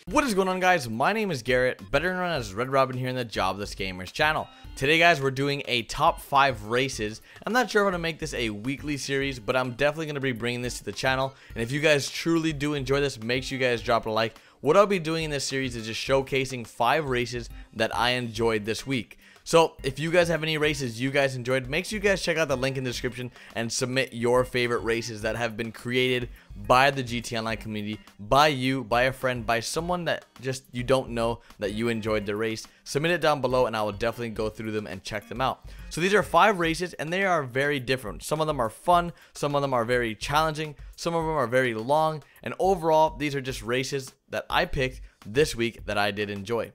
What is going on, guys? My name is Garrett, better known as Red Robin here in the Jobless Gamers channel. Today, guys, we're doing a top 5 races. I'm not sure how to make this a weekly series, but I'm definitely going to be bringing this to the channel. And if you guys truly do enjoy this, make sure you guys drop a like. What I'll be doing in this series is just showcasing 5 races that I enjoyed this week. So if you guys have any races you guys enjoyed, make sure you guys check out the link in the description and submit your favorite races that have been created by the GT Online community, by you, by a friend, by someone that just you don't know that you enjoyed the race. Submit it down below and I will definitely go through them and check them out. So these are 5 races and they are very different. Some of them are fun, some of them are very challenging, some of them are very long, and overall these are just races that I picked this week that I did enjoy.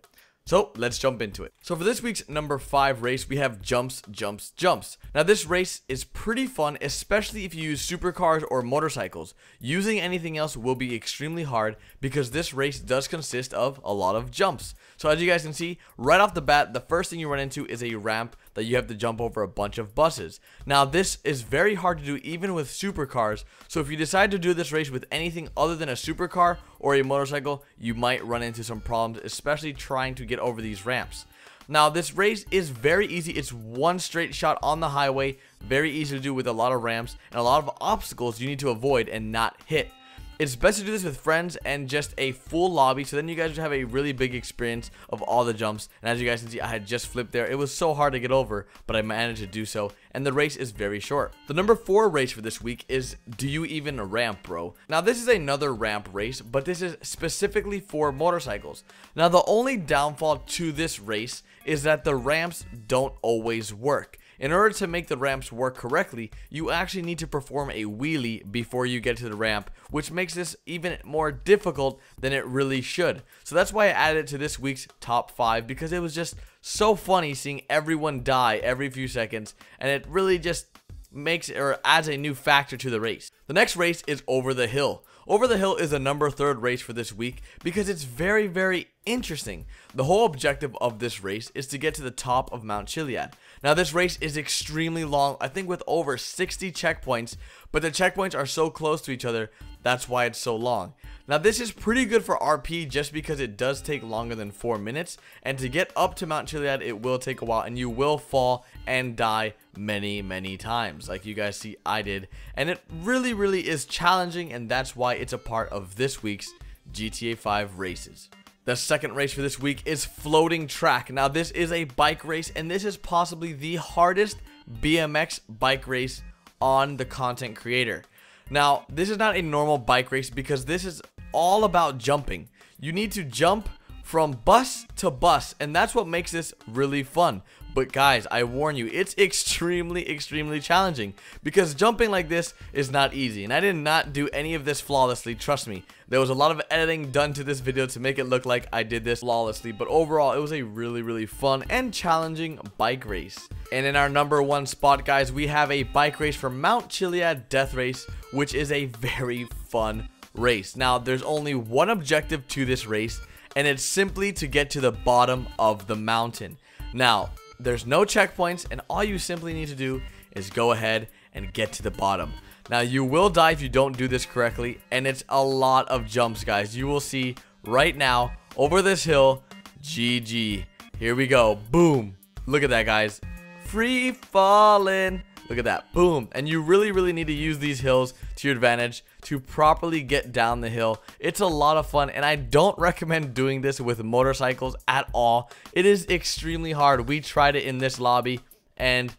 So let's jump into it. So for this week's number 5 race, we have jumps, jumps, jumps. Now this race is pretty fun, especially if you use supercars or motorcycles. Using anything else will be extremely hard because this race does consist of a lot of jumps. So as you guys can see, right off the bat, the first thing you run into is a ramp that you have to jump over a bunch of buses. Now this is very hard to do even with supercars, so if you decide to do this race with anything other than a supercar or a motorcycle, you might run into some problems, especially trying to get over these ramps. Now this race is very easy. It's one straight shot on the highway, very easy to do with a lot of ramps and a lot of obstacles you need to avoid and not hit. It's best to do this with friends and just a full lobby, so then you guys have a really big experience of all the jumps. And as you guys can see, I had just flipped there. It was so hard to get over, but I managed to do so, and the race is very short. The number 4 race for this week is Do You Even Ramp, Bro? Now this is another ramp race, but this is specifically for motorcycles. Now the only downfall to this race is that the ramps don't always work. In order to make the ramps work correctly, you actually need to perform a wheelie before you get to the ramp, which makes this even more difficult than it really should. So that's why I added it to this week's top 5, because it was just so funny seeing everyone die every few seconds, and it really just makes or adds a new factor to the race. The next race is Over the Hill. Over the Hill is the number 3 race for this week because it's very, very interesting. The whole objective of this race is to get to the top of Mount Chiliad. Now this race is extremely long, I think with over 60 checkpoints, but the checkpoints are so close to each other, that's why it's so long. Now this is pretty good for RP just because it does take longer than 4 minutes, and to get up to Mount Chiliad it will take a while and you will fall and die many times like you guys see I did, and it really is challenging, and that's why it's a part of this week's GTA 5 races. The second race for this week is Floating Track. Now this is a bike race, and this is possibly the hardest BMX bike race on the content creator. Now this is not a normal bike race because this is all about jumping. You need to jump from bus to bus, and that's what makes this really fun. But guys, I warn you, it's extremely challenging because jumping like this is not easy, and I did not do any of this flawlessly, trust me. There was a lot of editing done to this video to make it look like I did this flawlessly, but overall it was a really fun and challenging bike race. And in our number 1 spot, guys, we have a bike race for Mount Chiliad Deathrace, which is a very fun race. Now there's only one objective to this race, and it's simply to get to the bottom of the mountain. Now there's no checkpoints, and all you simply need to do is go ahead and get to the bottom. Now you will die if you don't do this correctly, and it's a lot of jumps, guys. You will see right now over this hill. GG. Here we go. Boom. Look at that, guys. Free falling. Look at that. Boom. And you really need to use these hills to your advantage to properly get down the hill. It's a lot of fun, and I don't recommend doing this with motorcycles at all. It is extremely hard. We tried it in this lobby, and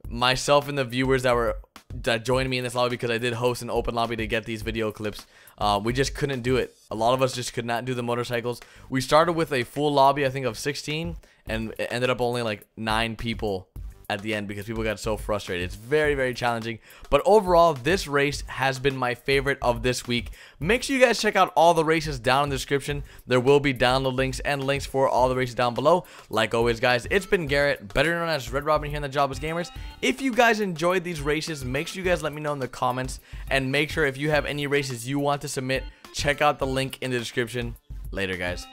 myself and the viewers that joined me in this lobby, because I did host an open lobby to get these video clips, we just couldn't do it. A lot of us just could not do the motorcycles. We started with a full lobby, I think of 16, and it ended up only like 9 people at the end because people got so frustrated. It's very challenging, but overall this race has been my favorite of this week. Make sure you guys check out all the races down in the description. There will be download links and links for all the races down below. Like always, guys, it's been Garrett, better known as Red Robin here in the Jobless Gamers. If you guys enjoyed these races, make sure you guys let me know in the comments, and make sure if you have any races you want to submit, check out the link in the description. Later, guys.